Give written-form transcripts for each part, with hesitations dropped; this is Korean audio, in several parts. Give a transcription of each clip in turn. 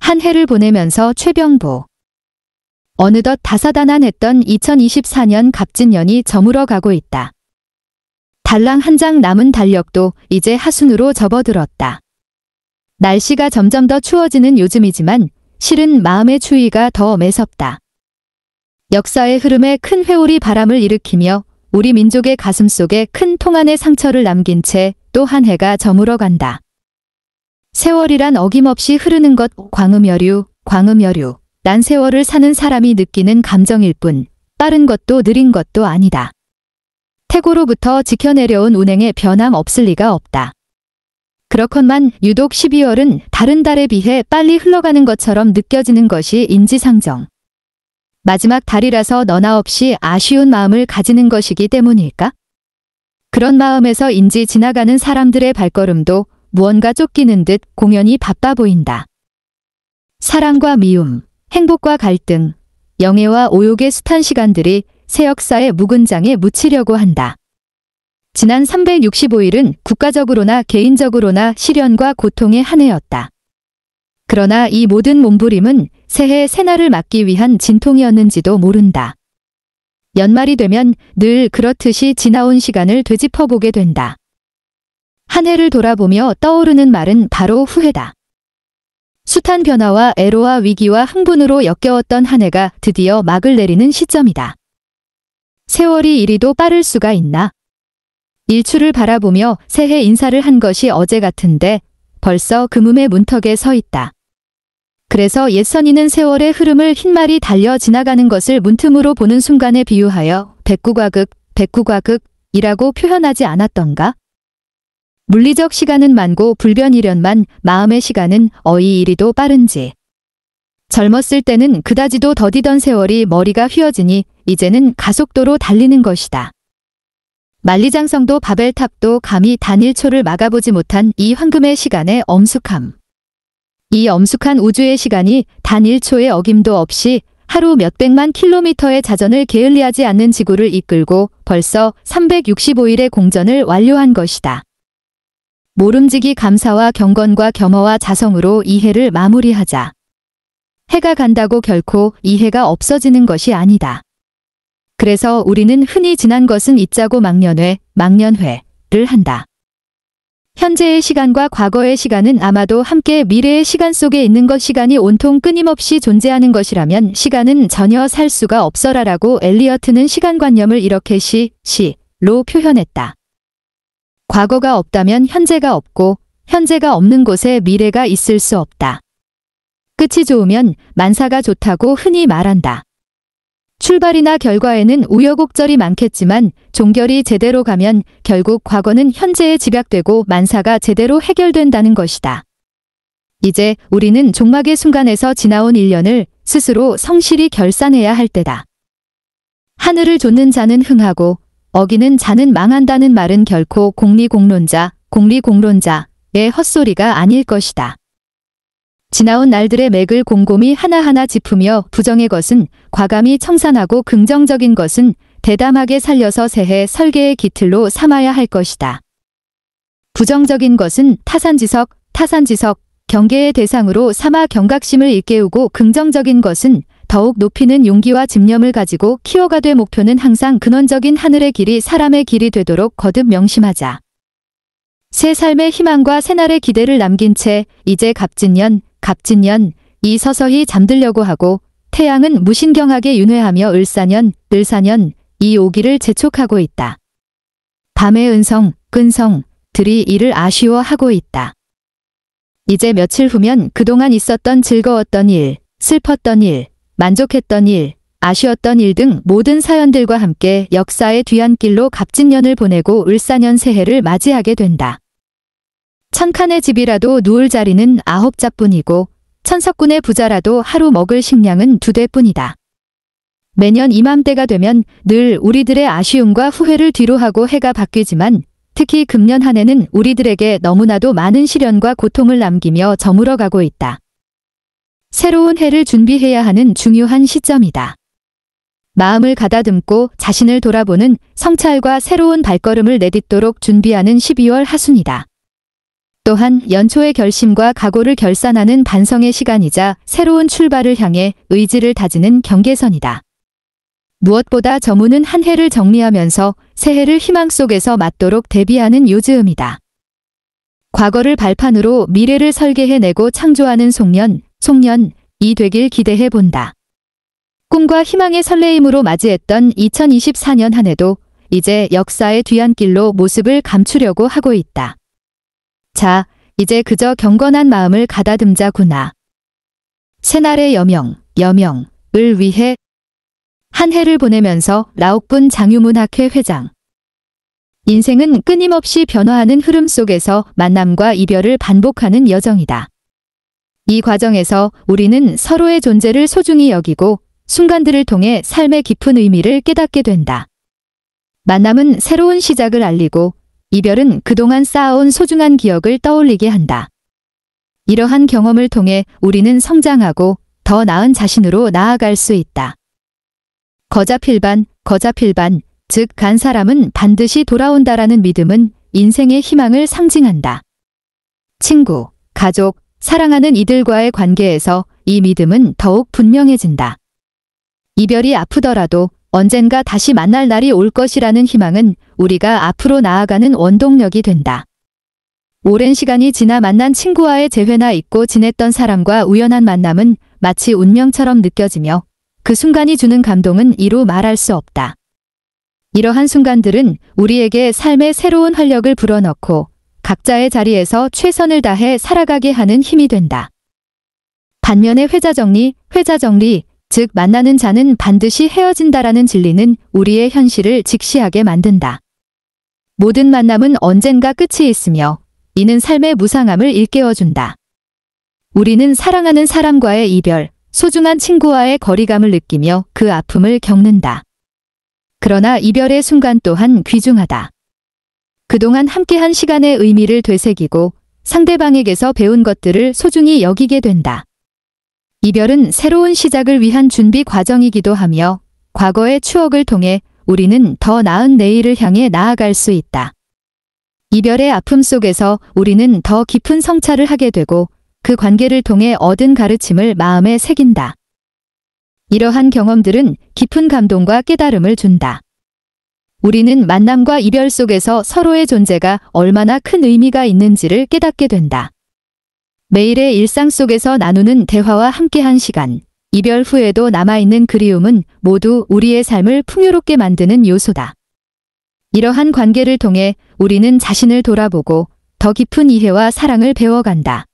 한 해를 보내면서 최병보. 어느덧 다사다난했던 2024년 갑진년이 저물어 가고 있다. 달랑 한 장 남은 달력도 이제 하순으로 접어들었다. 날씨가 점점 더 추워지는 요즘이지만 실은 마음의 추위가 더 매섭다. 역사의 흐름에 큰 회오리 바람을 일으키며 우리 민족의 가슴속에 큰 통안의 상처를 남긴 채 또 한 해가 저물어 간다. 세월이란 어김없이 흐르는 것, 광음여류, 광음여류. 난 세월을 사는 사람이 느끼는 감정일 뿐 빠른 것도 느린 것도 아니다. 태고로부터 지켜내려온 운행에 변함 없을 리가 없다. 그렇건만 유독 12월은 다른 달에 비해 빨리 흘러가는 것처럼 느껴지는 것이 인지상정. 마지막 달이라서 너나 없이 아쉬운 마음을 가지는 것이기 때문일까? 그런 마음에서인지 지나가는 사람들의 발걸음도 무언가 쫓기는 듯 공연히 바빠 보인다. 사랑과 미움, 행복과 갈등, 영예와 오욕의 숱한 시간들이 새 역사의 묵은 장에 묻히려고 한다. 지난 365일은 국가적으로나 개인적으로나 시련과 고통의 한 해였다. 그러나 이 모든 몸부림은 새해 새날을 맞기 위한 진통이었는지도 모른다. 연말이 되면 늘 그렇듯이 지나온 시간을 되짚어보게 된다. 한 해를 돌아보며 떠오르는 말은 바로 후회다. 숱한 변화와 애로와 위기와 흥분으로 역겨웠던 한 해가 드디어 막을 내리는 시점이다. 세월이 이리도 빠를 수가 있나? 일출을 바라보며 새해 인사를 한 것이 어제 같은데 벌써 금음의 문턱에 서 있다. 그래서 옛선이는 세월의 흐름을 흰말이 달려 지나가는 것을 문틈으로 보는 순간에 비유하여 백구과극, 백구과극이라고 표현하지 않았던가? 물리적 시간은 많고 불변이련만 마음의 시간은 어이 이리도 빠른지. 젊었을 때는 그다지도 더디던 세월이 머리가 휘어지니 이제는 가속도로 달리는 것이다. 만리장성도 바벨탑도 감히 단 1초를 막아보지 못한 이 황금의 시간의 엄숙함. 이 엄숙한 우주의 시간이 단 1초의 어김도 없이 하루 몇백만 킬로미터의 자전을 게을리하지 않는 지구를 이끌고 벌써 365일의 공전을 완료한 것이다. 모름지기 감사와 경건과 겸허와 자성으로 이 해를 마무리하자. 해가 간다고 결코 이 해가 없어지는 것이 아니다. 그래서 우리는 흔히 지난 것은 잊자고 망년회를 한다. 현재의 시간과 과거의 시간은 아마도 함께 미래의 시간 속에 있는 것, 시간이 온통 끊임없이 존재하는 것이라면 시간은 전혀 살 수가 없어라라고 엘리어트는 시간관념을 이렇게 시로 표현했다. 과거가 없다면 현재가 없고 현재가 없는 곳에 미래가 있을 수 없다. 끝이 좋으면 만사가 좋다고 흔히 말한다. 출발이나 결과에는 우여곡절이 많겠지만 종결이 제대로 가면 결국 과거는 현재에 집약되고 만사가 제대로 해결된다는 것이다. 이제 우리는 종막의 순간에서 지나온 1년을 스스로 성실히 결산해야 할 때다. 하늘을 좇는 자는 흥하고 어기는 자는 망한다는 말은 결코 공리공론자의 헛소리가 아닐 것이다. 지나온 날들의 맥을 곰곰이 하나하나 짚으며 부정의 것은 과감히 청산하고 긍정적인 것은 대담하게 살려서 새해 설계의 기틀로 삼아야 할 것이다. 부정적인 것은 타산지석, 경계의 대상으로 삼아 경각심을 일깨우고 긍정적인 것은 더욱 높이는 용기와 집념을 가지고 키워가되 목표는 항상 근원적인 하늘의 길이 사람의 길이 되도록 거듭 명심하자. 새 삶의 희망과 새날의 기대를 남긴 채 이제 갑진년이 서서히 잠들려고 하고 태양은 무신경하게 윤회하며 을사년 이 오기를 재촉하고 있다. 밤의 끈성들이 이를 아쉬워하고 있다. 이제 며칠 후면 그동안 있었던 즐거웠던 일, 슬펐던 일, 만족했던 일, 아쉬웠던 일 등 모든 사연들과 함께 역사의 뒤안길로 갑진년을 보내고 을사년 새해를 맞이하게 된다. 천칸의 집이라도 누울 자리는 9자뿐이고 천석군의 부자라도 하루 먹을 식량은 2대뿐이다. 매년 이맘때가 되면 늘 우리들의 아쉬움과 후회를 뒤로하고 해가 바뀌지만 특히 금년 한 해는 우리들에게 너무나도 많은 시련과 고통을 남기며 저물어가고 있다. 새로운 해를 준비해야 하는 중요한 시점이다. 마음을 가다듬고 자신을 돌아보는 성찰과 새로운 발걸음을 내딛도록 준비하는 12월 하순이다. 또한 연초의 결심과 각오를 결산하는 반성의 시간이자 새로운 출발을 향해 의지를 다지는 경계선이다. 무엇보다 저무는 한 해를 정리하면서 새해를 희망 속에서 맞도록 대비하는 요즈음이다. 과거를 발판으로 미래를 설계해내고 창조하는 송년이 되길 기대해 본다. 꿈과 희망의 설레임으로 맞이했던 2024년 한 해도 이제 역사의 뒤안길로 모습을 감추려고 하고 있다. 자, 이제 그저 경건한 마음을 가다듬자구나. 새날의 여명을 위해 한 해를 보내면서 라옥분 장유문학회 회장. 인생은 끊임없이 변화하는 흐름 속에서 만남과 이별을 반복하는 여정이다. 이 과정에서 우리는 서로의 존재를 소중히 여기고 순간들을 통해 삶의 깊은 의미를 깨닫게 된다. 만남은 새로운 시작을 알리고 이별은 그동안 쌓아온 소중한 기억을 떠올리게 한다. 이러한 경험을 통해 우리는 성장하고 더 나은 자신으로 나아갈 수 있다. 거자필반, 즉 간 사람은 반드시 돌아온다라는 믿음은 인생의 희망을 상징한다. 친구, 가족, 사랑하는 이들과의 관계에서 이 믿음은 더욱 분명해진다. 이별이 아프더라도 언젠가 다시 만날 날이 올 것이라는 희망은 우리가 앞으로 나아가는 원동력이 된다. 오랜 시간이 지나 만난 친구와의 재회나 잊고 지냈던 사람과 우연한 만남은 마치 운명처럼 느껴지며 그 순간이 주는 감동은 이루 말할 수 없다. 이러한 순간들은 우리에게 삶의 새로운 활력을 불어넣고 각자의 자리에서 최선을 다해 살아가게 하는 힘이 된다. 반면에 회자정리, 즉 만나는 자는 반드시 헤어진다라는 진리는 우리의 현실을 직시하게 만든다. 모든 만남은 언젠가 끝이 있으며 이는 삶의 무상함을 일깨워준다. 우리는 사랑하는 사람과의 이별, 소중한 친구와의 거리감을 느끼며 그 아픔을 겪는다. 그러나 이별의 순간 또한 귀중하다. 그동안 함께한 시간의 의미를 되새기고 상대방에게서 배운 것들을 소중히 여기게 된다. 이별은 새로운 시작을 위한 준비 과정이기도 하며 과거의 추억을 통해 우리는 더 나은 내일을 향해 나아갈 수 있다. 이별의 아픔 속에서 우리는 더 깊은 성찰을 하게 되고 그 관계를 통해 얻은 가르침을 마음에 새긴다. 이러한 경험들은 깊은 감동과 깨달음을 준다. 우리는 만남과 이별 속에서 서로의 존재가 얼마나 큰 의미가 있는지를 깨닫게 된다. 매일의 일상 속에서 나누는 대화와 함께한 시간, 이별 후에도 남아있는 그리움은 모두 우리의 삶을 풍요롭게 만드는 요소다. 이러한 관계를 통해 우리는 자신을 돌아보고 더 깊은 이해와 사랑을 배워간다.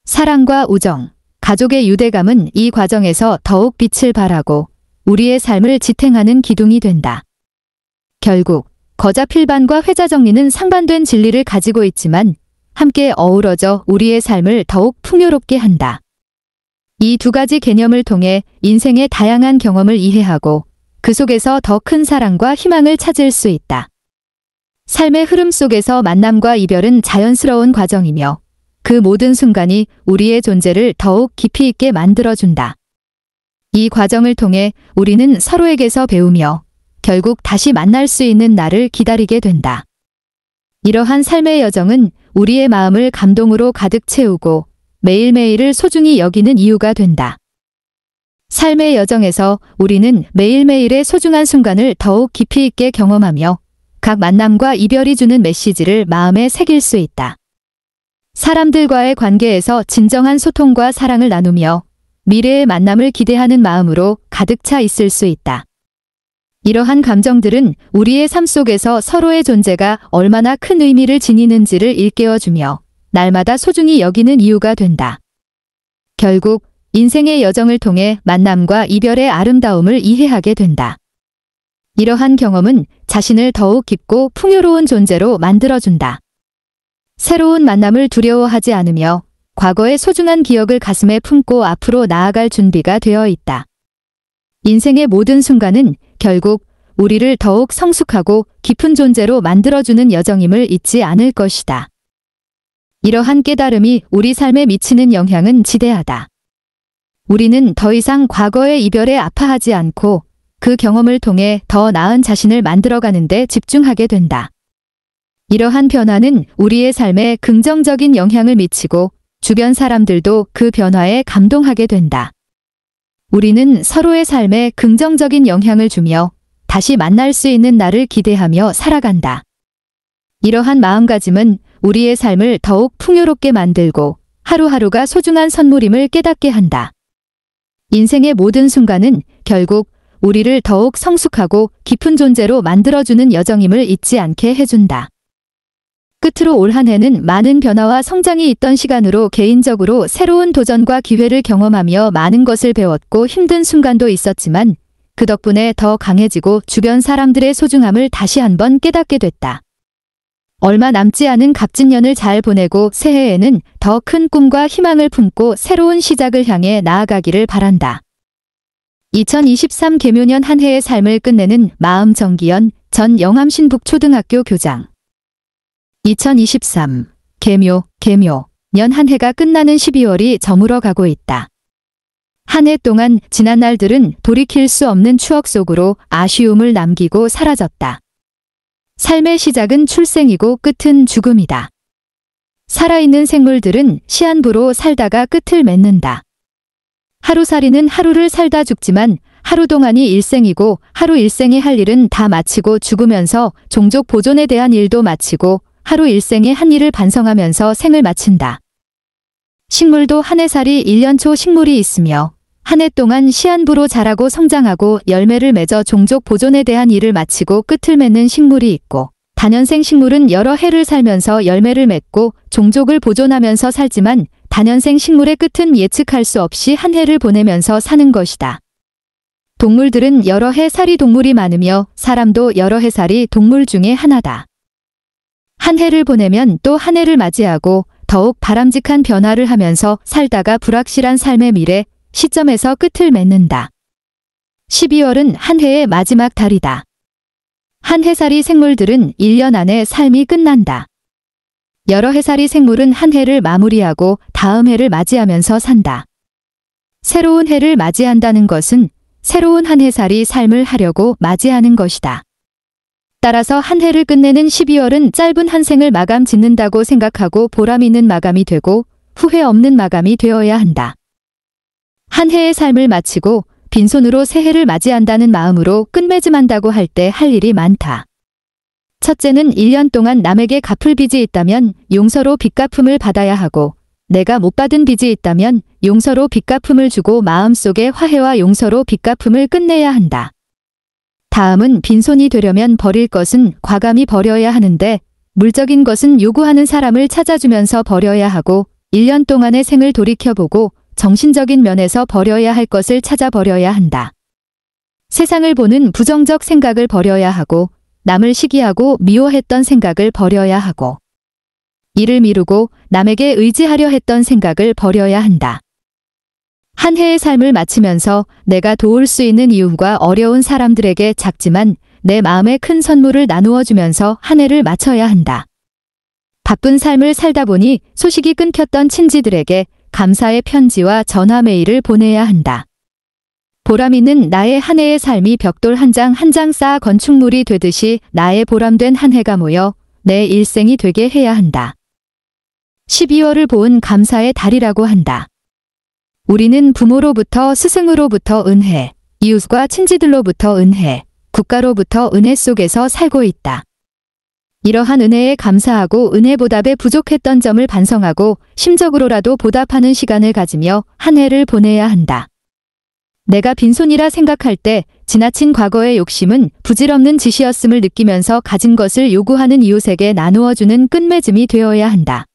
사랑과 우정, 가족의 유대감은 이 과정에서 더욱 빛을 발하고 우리의 삶을 지탱하는 기둥이 된다. 결국 거자필반과 회자정리는 상반된 진리를 가지고 있지만 함께 어우러져 우리의 삶을 더욱 풍요롭게 한다. 이 두 가지 개념을 통해 인생의 다양한 경험을 이해하고 그 속에서 더 큰 사랑과 희망을 찾을 수 있다. 삶의 흐름 속에서 만남과 이별은 자연스러운 과정이며 그 모든 순간이 우리의 존재를 더욱 깊이 있게 만들어준다. 이 과정을 통해 우리는 서로에게서 배우며 결국 다시 만날 수 있는 날을 기다리게 된다. 이러한 삶의 여정은 우리의 마음을 감동으로 가득 채우고 매일매일을 소중히 여기는 이유가 된다. 삶의 여정에서 우리는 매일매일의 소중한 순간을 더욱 깊이 있게 경험하며 각 만남과 이별이 주는 메시지를 마음에 새길 수 있다. 사람들과의 관계에서 진정한 소통과 사랑을 나누며 미래의 만남을 기대하는 마음으로 가득 차 있을 수 있다. 이러한 감정들은 우리의 삶 속에서 서로의 존재가 얼마나 큰 의미를 지니는지를 일깨워주며 날마다 소중히 여기는 이유가 된다. 결국 인생의 여정을 통해 만남과 이별의 아름다움을 이해하게 된다. 이러한 경험은 자신을 더욱 깊고 풍요로운 존재로 만들어준다. 새로운 만남을 두려워하지 않으며 과거의 소중한 기억을 가슴에 품고 앞으로 나아갈 준비가 되어 있다. 인생의 모든 순간은 결국 우리를 더욱 성숙하고 깊은 존재로 만들어주는 여정임을 잊지 않을 것이다. 이러한 깨달음이 우리 삶에 미치는 영향은 지대하다. 우리는 더 이상 과거의 이별에 아파하지 않고 그 경험을 통해 더 나은 자신을 만들어가는 데 집중하게 된다. 이러한 변화는 우리의 삶에 긍정적인 영향을 미치고 주변 사람들도 그 변화에 감동하게 된다. 우리는 서로의 삶에 긍정적인 영향을 주며 다시 만날 수 있는 날을 기대하며 살아간다. 이러한 마음가짐은 우리의 삶을 더욱 풍요롭게 만들고 하루하루가 소중한 선물임을 깨닫게 한다. 인생의 모든 순간은 결국 우리를 더욱 성숙하고 깊은 존재로 만들어주는 여정임을 잊지 않게 해준다. 끝으로 올 한 해는 많은 변화와 성장이 있던 시간으로 개인적으로 새로운 도전과 기회를 경험하며 많은 것을 배웠고 힘든 순간도 있었지만 그 덕분에 더 강해지고 주변 사람들의 소중함을 다시 한번 깨닫게 됐다. 얼마 남지 않은 갑진년을 잘 보내고 새해에는 더 큰 꿈과 희망을 품고 새로운 시작을 향해 나아가기를 바란다. 2023 개묘년 한 해의 삶을 끝내는 마음정기연 전 영암신북초등학교 교장. 2023 개묘 년 한 해가 끝나는 12월이 저물어 가고 있다. 한 해 동안 지난 날들은 돌이킬 수 없는 추억 속으로 아쉬움을 남기고 사라졌다. 삶의 시작은 출생이고 끝은 죽음이다. 살아있는 생물들은 시한부로 살다가 끝을 맺는다. 하루살이는 하루를 살다 죽지만 하루 동안이 일생이고 하루 일생에 할 일은 다 마치고 죽으면서 종족 보존에 대한 일도 마치고 하루 일생의 한 일을 반성하면서 생을 마친다. 식물도 한 해살이 1년초 식물이 있으며 한 해 동안 시한부로 자라고 성장하고 열매를 맺어 종족 보존에 대한 일을 마치고 끝을 맺는 식물이 있고 다년생 식물은 여러 해를 살면서 열매를 맺고 종족을 보존하면서 살지만 다년생 식물의 끝은 예측할 수 없이 한 해를 보내면서 사는 것이다. 동물들은 여러 해 살이 동물이 많으며 사람도 여러 해 살이 동물 중에 하나다. 한 해를 보내면 또 한 해를 맞이하고 더욱 바람직한 변화를 하면서 살다가 불확실한 삶의 미래 시점에서 끝을 맺는다. 12월은 한 해의 마지막 달이다. 한 해살이 생물들은 1년 안에 삶이 끝난다. 여러 해살이 생물은 한 해를 마무리하고 다음 해를 맞이하면서 산다. 새로운 해를 맞이한다는 것은 새로운 한 해살이 삶을 하려고 맞이하는 것이다. 따라서 한 해를 끝내는 12월은 짧은 한 생을 마감 짓는다고 생각하고 보람 있는 마감이 되고 후회 없는 마감이 되어야 한다. 한 해의 삶을 마치고 빈손으로 새해를 맞이한다는 마음으로 끝맺음한다고 할 때 할 일이 많다. 첫째는 1년 동안 남에게 갚을 빚이 있다면 용서로 빚갚음을 받아야 하고 내가 못 받은 빚이 있다면 용서로 빚갚음을 주고 마음속에 화해와 용서로 빚갚음을 끝내야 한다. 다음은 빈손이 되려면 버릴 것은 과감히 버려야 하는데 물적인 것은 요구하는 사람을 찾아주면서 버려야 하고 1년 동안의 생을 돌이켜보고 정신적인 면에서 버려야 할 것을 찾아 버려야 한다. 세상을 보는 부정적 생각을 버려야 하고 남을 시기하고 미워했던 생각을 버려야 하고 일을 미루고 남에게 의지하려 했던 생각을 버려야 한다. 한 해의 삶을 마치면서 내가 도울 수 있는 이웃과 어려운 사람들에게 작지만 내 마음에 큰 선물을 나누어 주면서 한 해를 마쳐야 한다. 바쁜 삶을 살다 보니 소식이 끊겼던 친지들에게 감사의 편지와 전화 메일을 보내야 한다. 보람 있는 나의 한 해의 삶이 벽돌 한 장 한 장 쌓아 건축물이 되듯이 나의 보람된 한 해가 모여 내 일생이 되게 해야 한다. 12월을 보은 감사의 달이라고 한다. 우리는 부모로부터 스승으로부터 은혜, 이웃과 친지들로부터 은혜, 국가로부터 은혜 속에서 살고 있다. 이러한 은혜에 감사하고 은혜 보답에 부족했던 점을 반성하고 심적으로라도 보답하는 시간을 가지며 한 해를 보내야 한다. 내가 빈손이라 생각할 때 지나친 과거의 욕심은 부질없는 짓이었음을 느끼면서 가진 것을 요구하는 이웃에게 나누어주는 끝맺음이 되어야 한다.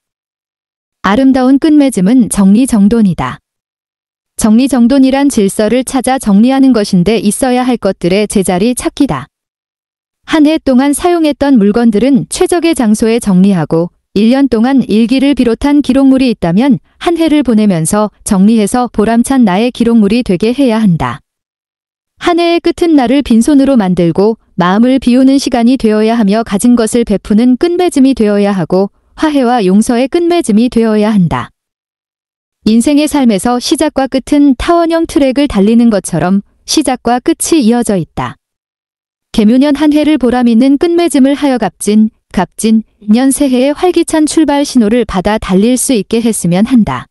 아름다운 끝맺음은 정리정돈이다. 정리정돈이란 질서를 찾아 정리하는 것인데 있어야 할 것들의 제자리 찾기다. 한 해 동안 사용했던 물건들은 최적의 장소에 정리하고 1년 동안 일기를 비롯한 기록물이 있다면 한 해를 보내면서 정리해서 보람찬 나의 기록물이 되게 해야 한다. 한 해의 끝은 나를 빈손으로 만들고 마음을 비우는 시간이 되어야 하며 가진 것을 베푸는 끝맺음이 되어야 하고 화해와 용서의 끝맺음이 되어야 한다. 인생의 삶에서 시작과 끝은 타원형 트랙을 달리는 것처럼 시작과 끝이 이어져 있다. 개묘년 한 해를 보람 있는 끝맺음을 하여 값진 갑진, 년 새해의 활기찬 출발 신호를 받아 달릴 수 있게 했으면 한다.